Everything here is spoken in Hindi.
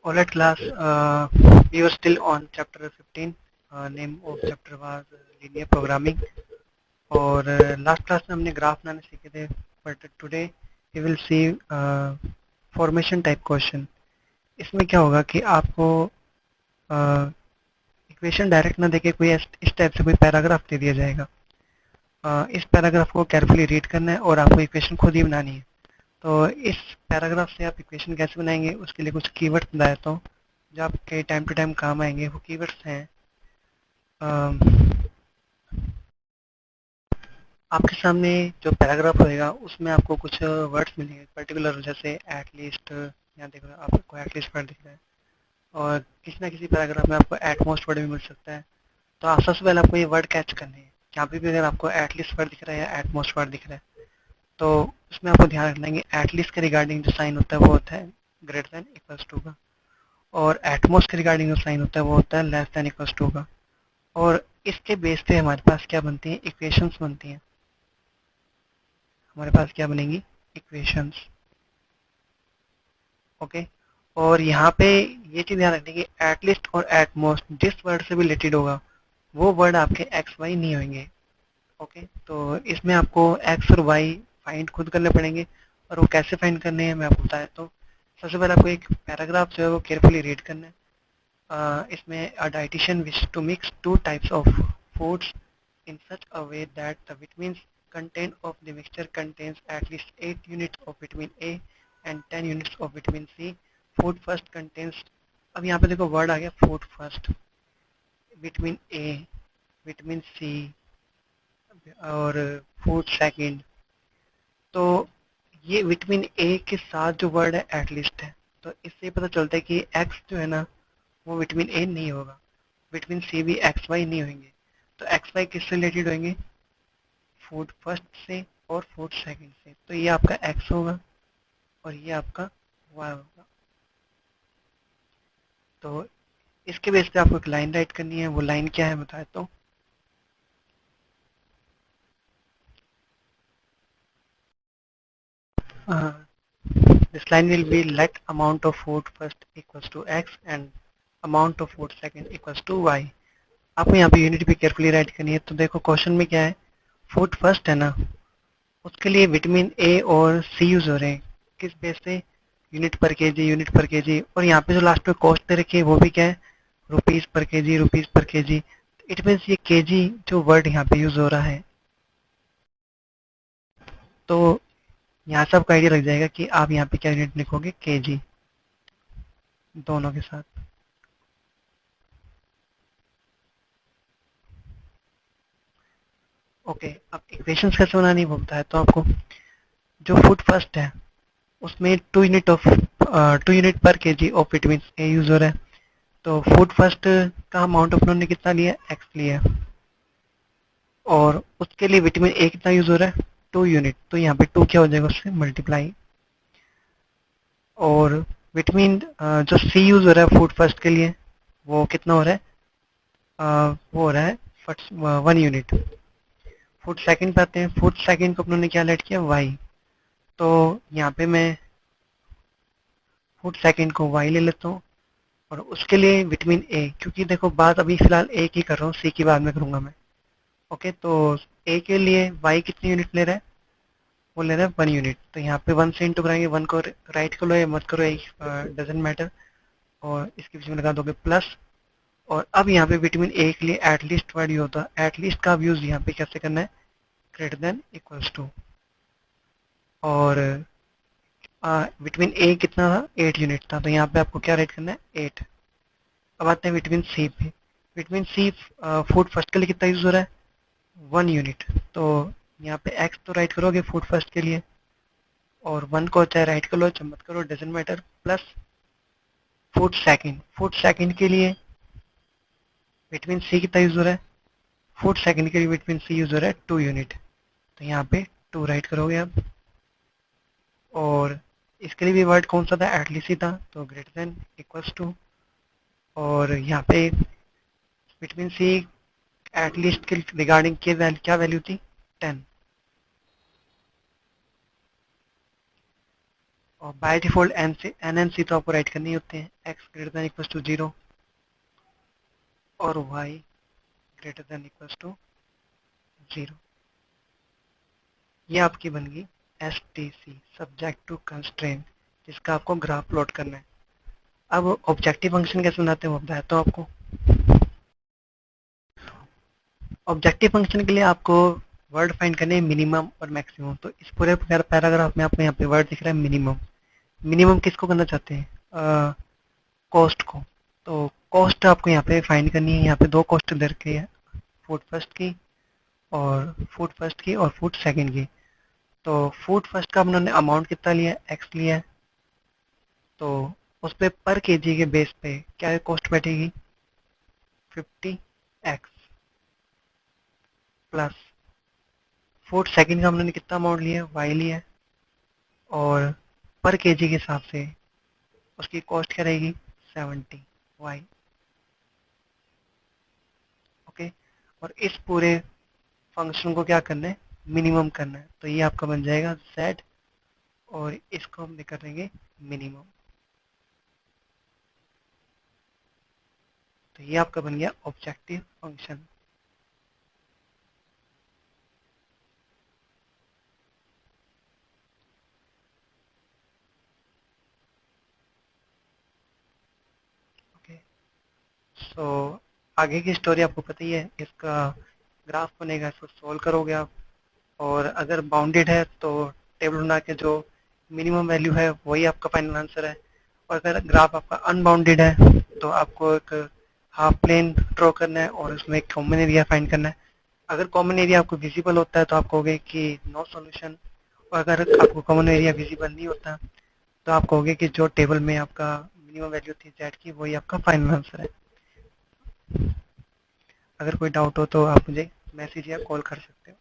All right, class. We were still on chapter 15. Name of chapter was linear programming. और लास्ट क्लास में हमने ग्राफ बनाने सीखे थे, but today we will see formation type question. इसमें क्या होगा कि आपको इक्वेशन डायरेक्ट ना देके कोई इस टाइप से कोई पैराग्राफ दे दिया जाएगा. इस पैराग्राफ को केयरफुली रीड करना है और आपको इक्वेशन खुद ही बनानी है. तो इस पैराग्राफ से आप इक्वेशन कैसे बनाएंगे उसके लिए कुछ कीवर्ड्स बता देता हूँ जो आपके टाइम टू टाइम काम आएंगे. वो कीवर्ड्स हैं आपके सामने जो पैराग्राफ होएगा उसमें आपको कुछ वर्ड्स मिलेंगे पर्टिकुलर, जैसे एटलीस्ट. यहाँ देखो आपको एटलीस्ट वर्ड दिख रहा है, और किसी ना किसी पैराग्राफ में आपको एटमोस्ट वर्ड भी मिल सकता है. तो आप सबसे पहले आपको ये वर्ड कैच करने हैं. यहाँ पे भी अगर आपको एटलीस्ट वर्ड दिख रहा है या एटमोस्ट वर्ड दिख रहा है तो उसमें आपको ध्यान रखना है कि एटलीस्ट के रिगार्डिंग जो साइन होता है वो होता है ग्रेटर देन इक्वल्स टू का, और एटमोस्ट के रिगार्डिंग जो साइन होता है वो होता है लेस देन इक्वल्स टू का. और इसके बेस पे हमारे पास क्या बनती हैं, इक्वेशंस बनती हैं. हमारे पास क्या बनेंगी, इक्वेशंस. ओके. और यहाँ पे ये चीज़ ध्यान रखनी है कि एटलीस्ट और एटमोस्ट जिस वर्ड से भी रिलेटेड होगा वो वर्ड आपके एक्स वाई नहीं होंगे. ओके. तो इसमें आपको एक्स और वाई फाइंड खुद करने पड़ेंगे, और वो कैसे फाइंड करने हैं मैं आपको बता देता हूँ. सबसे पहले आपको एक पैराग्राफ जो है वो केयरफुली रीड करना है. इसमें a dietitian wishes to mix two types of foods in such a way that the vitamins content of the mixture contains at least 8 units of vitamin A and 10 units of vitamin C. Food first contains, अब यहाँ पे देखो वर्ड आ गया food first, vitamin A, vitamin C और फूड सेकंड. तो ये विटामिन ए के साथ जो वर्ड है एटलीस्ट है, तो इससे पता चलता है कि एक्स जो है ना वो विटामिन ए नहीं होगा, विटामिन सी भी एक्स वाई नहीं होंगे. तो एक्स वाई किससे रिलेटेड होंगे, फूड फर्स्ट से और फूड सेकंड से. तो ये आपका एक्स होगा और ये आपका वाई होगा. तो इसके बेस पे आपको एक लाइन राइट करनी है. वो लाइन क्या है बता देता हूँ. This line will be let amount of food first equals to x and amount of food second equals to y. आपको यहाँ पे यूनिट भी केयरफुली राइट करनी है. तो देखो क्वेश्चन में क्या है, फूड फर्स्ट है ना, उसके लिए विटामिन ए और सी यूज हो रहे हैं. किस बेस पे, यूनिट पर केजी, यूनिट पर केजी. और यहाँ पे जो लास्ट में कॉस्ट दे रखी है वो भी क्या है, rupees per KG, rupees per KG. It means ये केजी जो वर्ड यहाँ पे यूज हो रहा है. तो यहाँ से आपको आइडिया लग जाएगा कि आप यहाँ पे क्या यूनिट लिखोगे, केजी दोनों के साथ. ओके. अब इक्वेशंस कैसे बनानी वो बताया तो आपको. जो फूड फर्स्ट है उसमें 2 यूनिट पर KG of vitamin A use हो रहा है. तो फूड फर्स्ट का अमाउंट ऑफ उन्होंने कितना लिया, एक्स लिया है, और उसके लिए विटामिन ए कितना यूज हो रहा है, 2 यूनिट. तो यहाँ पे 2 क्या हो जाएगा, उससे मल्टीप्लाई. और विटामिन जो सी यूज हो रहा है फूड फर्स्ट के लिए वो कितना हो रहा है, वो हो रहा है 1 यूनिट. फूड सेकंड पे आते हैं. फूड सेकंड को उन्होंने क्या लेट किया, वाई. तो यहाँ पे मैं फूड सेकंड को वाई ले लेता हूँ, और उसके लिए विटामिन ए, क्योंकि देखो बात अभी फिलहाल ए की कर रहा हूँ, सी की बाद में करूँगा मैं. ओके. तो ए के लिए वाई कितनी यूनिट ले रहा है, वो ले रहा है 1 यूनिट. तो यहाँ पे 1 से इंटू कराएंगे, 1 को राइट कर लो या मत करो, डजेंट मैटर, और इसके बीच में लगा दोगे प्लस. और अब यहाँ पे विटामिन ए के लिए एटलीस्ट वर्ड यूज होता है. एटलीस्ट का यूज यहाँ पे कैसे करना है, ग्रेटर देन इक्वल्स टू. और विटामिन ए कितना था, 8 यूनिट था. तो यहाँ पे आपको क्या राइट करना है, 8. अब आते हैं विटामिन सी पे. विटामिन सी फूड फर्स्ट के लिए कितना यूज हो रहा है, 1 यूनिट. तो यहाँ पे एक्स तो राइट करोगे फूड फर्स्ट के लिए, और 1 को चाहे राइट कर लो चाहे मत करो, doesn't matter, plus food second. Food second के लिए विटामिन सी कितना यूज हो रहा है, फूड सेकंड के लिए विटामिन सी यूज हो रहा है 2 यूनिट. तो यहाँ पे 2 राइट करोगे आप. और इसके लिए भी वर्ड कौन सा था, एटलीस्ट ही था, तो ग्रेटर देन इक्वल्स टू. और यहाँ पे विटामिन सी एटलीस्ट के रिगार्डिंग के क्या वैल्यू थी, 10. और बाय डिफॉल्ट एन से एन एन सी तो आपको राइट करने ही होते हैं, X greater than equal to 0 और Y greater than equal to 0। ये आपकी बन गई S T C, subject to constraint, जिसका आपको ग्राफ प्लॉट करना है। अब ऑब्जेक्टिव फंक्शन कैसे बनाते हैं वो बताता हूँ आपको। ऑब्जेक्टिव फंक्शन के लिए आपको वर्ड फाइंड करने हैं मिनिमम और मैक्सिमम। तो इस पूरे पैराग्राफ में आपको यहाँ पे वर्ड दिख रहा है मिनिमम। मिनिमम किसको करना चाहते हैं? कॉस्ट को। तो कॉस्ट आपको यहाँ पे फाइंड करनी है। यहाँ पे दो कॉस्ट दे रखी है, फूड फर्स्ट की और फूड सेकंड की। तो फूड फर्स्ट का उन्होंने अमाउंट कितना लिया है, एक्स लिया है। तो उस पे पर केजी के बेस पे क्या कॉस्ट बैठेगी, 50x प्लस फूड सेकंड का हमने कितना अमाउंट लिया है, वाई लिया है, और पर केजी के हिसाब से उसकी कॉस्ट क्या रहेगी, 70 वाई। ओके, और इस पूरे फंक्शन को क्या करना है, मिनिमम करना है। तो ये आपका बन जाएगा z, और इसको हम करेंगे मिनिमम। तो ये आपका बन गया ऑब्जेक्टिव फंक्शन। ओके, सो आगे की स्टोरी आपको पता ही है। इसका ग्राफ बनेगा, इसको सोल्व करोगे आप, और अगर बाउंडेड है तो टेबल बना के जो मिनिमम वैल्यू है वही आपका फाइनल आंसर है। और अगर ग्राफ आपका अनबाउंडेड है तो आपको एक हाफ प्लेन ड्रॉ करना है और उसमें एक कॉमन एरिया फाइंड करना है। अगर कॉमन एरिया आपको विजिबल होता है तो आप कहोगे कि नो सॉल्यूशन, और अगर आपको कॉमन एरिया विजिबल नहीं होता तो आप कहोगे कि जो टेबल में आपका मिनिमम वैल्यू थी जेड की वही आपका फाइनल आंसर है। अगर कोई डाउट हो तो आप मुझे मैसेज या कॉल कर सकते हो।